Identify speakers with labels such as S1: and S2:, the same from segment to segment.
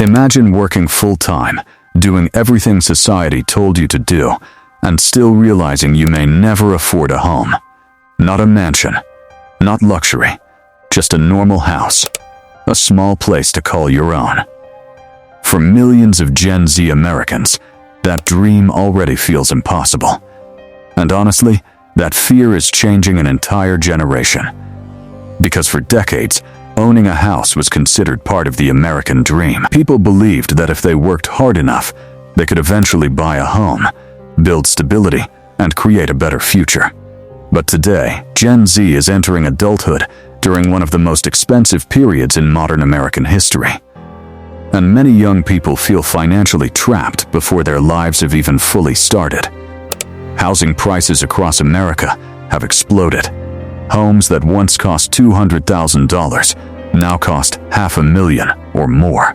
S1: Imagine working full-time, doing everything society told you to do, and still realizing you may never afford a home. Not a mansion, not luxury, just a normal house, a small place to call your own. For millions of Gen Z Americans, that dream already feels impossible. And honestly, that fear is changing an entire generation. Because for decades, owning a house was considered part of the American dream. People believed that if they worked hard enough, they could eventually buy a home, build stability, and create a better future. But today, Gen Z is entering adulthood during one of the most expensive periods in modern American history. And many young people feel financially trapped before their lives have even fully started. Housing prices across America have exploded. Homes that once cost $200,000 now cost $500,000 or more.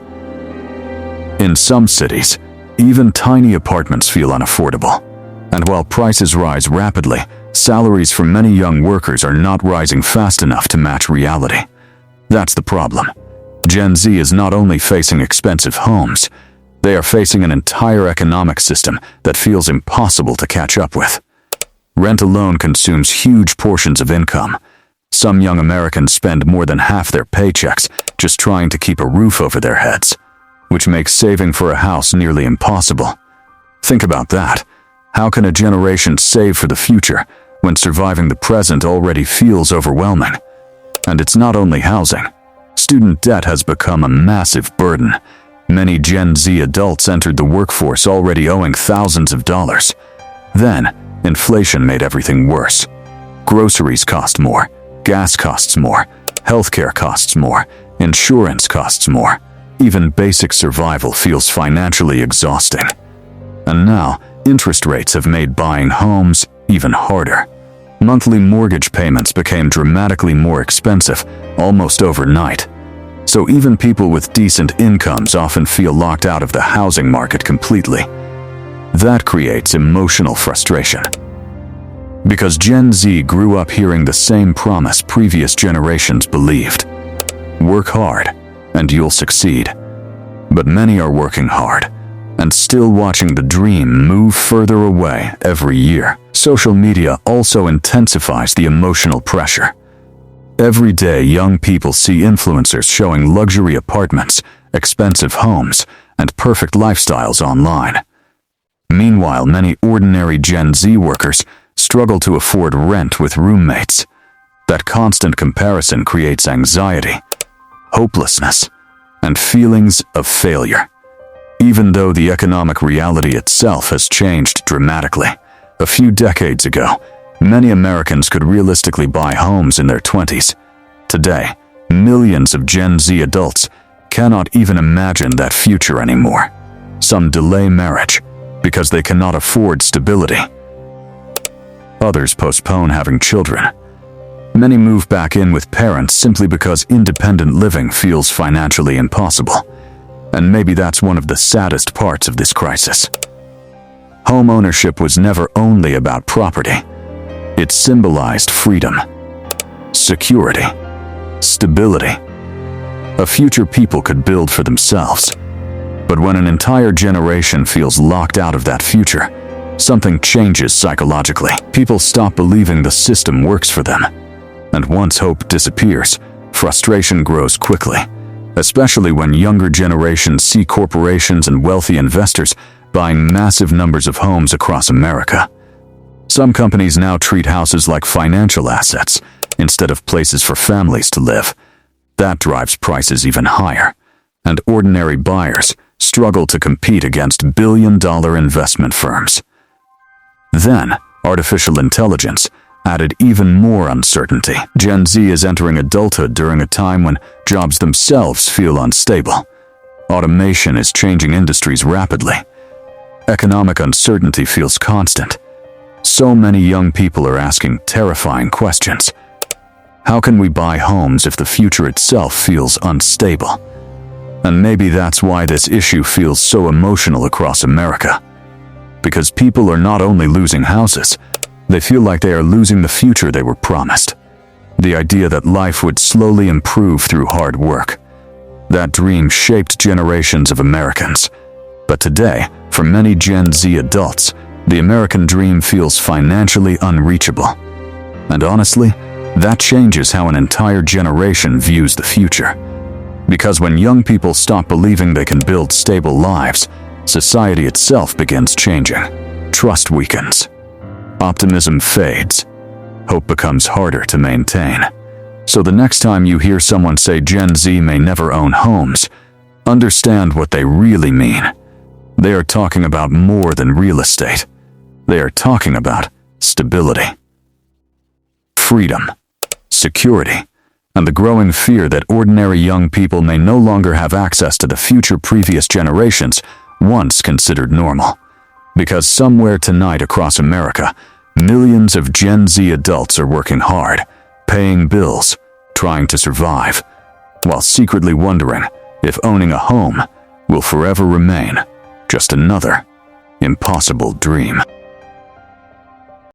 S1: In some cities, even tiny apartments feel unaffordable. And while prices rise rapidly, salaries for many young workers are not rising fast enough to match reality. That's the problem. Gen Z is not only facing expensive homes, they are facing an entire economic system that feels impossible to catch up with. Rent alone consumes huge portions of income. Some young Americans spend more than half their paychecks just trying to keep a roof over their heads, which makes saving for a house nearly impossible. Think about that. How can a generation save for the future when surviving the present already feels overwhelming? And it's not only housing. Student debt has become a massive burden. Many Gen Z adults entered the workforce already owing thousands of dollars. Then, inflation made everything worse. Groceries cost more, gas costs more, healthcare costs more, insurance costs more. Even basic survival feels financially exhausting. And now, interest rates have made buying homes even harder. Monthly mortgage payments became dramatically more expensive almost overnight. So even people with decent incomes often feel locked out of the housing market completely. That creates emotional frustration. Because Gen Z grew up hearing the same promise previous generations believed. Work hard, and you'll succeed. But many are working hard, and still watching the dream move further away every year. Social media also intensifies the emotional pressure. Every day, young people see influencers showing luxury apartments, expensive homes, and perfect lifestyles online. Meanwhile, many ordinary Gen Z workers struggle to afford rent with roommates. That constant comparison creates anxiety, hopelessness, and feelings of failure. Even though the economic reality itself has changed dramatically. A few decades ago, many Americans could realistically buy homes in their 20s. Today, millions of Gen Z adults cannot even imagine that future anymore. Some delay marriage because they cannot afford stability. Others postpone having children. Many move back in with parents simply because independent living feels financially impossible. And maybe that's one of the saddest parts of this crisis. Homeownership was never only about property. It symbolized freedom, security, stability, a future people could build for themselves. But when an entire generation feels locked out of that future, something changes psychologically. People stop believing the system works for them. And once hope disappears, frustration grows quickly, especially when younger generations see corporations and wealthy investors buying massive numbers of homes across America. Some companies now treat houses like financial assets instead of places for families to live. That drives prices even higher, and ordinary buyers struggle to compete against billion-dollar investment firms. Then, artificial intelligence added even more uncertainty. Gen Z is entering adulthood during a time when jobs themselves feel unstable. Automation is changing industries rapidly. Economic uncertainty feels constant. So many young people are asking terrifying questions. How can we buy homes if the future itself feels unstable? And maybe that's why this issue feels so emotional across America. Because people are not only losing houses, they feel like they are losing the future they were promised. The idea that life would slowly improve through hard work. That dream shaped generations of Americans. But today, for many Gen Z adults, the American dream feels financially unreachable. And honestly, that changes how an entire generation views the future. Because when young people stop believing they can build stable lives, society itself begins changing. Trust weakens. Optimism fades. Hope becomes harder to maintain. So the next time you hear someone say Gen Z may never own homes, understand what they really mean. They are talking about more than real estate. They are talking about stability, freedom, security, and the growing fear that ordinary young people may no longer have access to the future previous generations once considered normal. Because somewhere tonight across America, millions of Gen Z adults are working hard, paying bills, trying to survive, while secretly wondering if owning a home will forever remain just another impossible dream.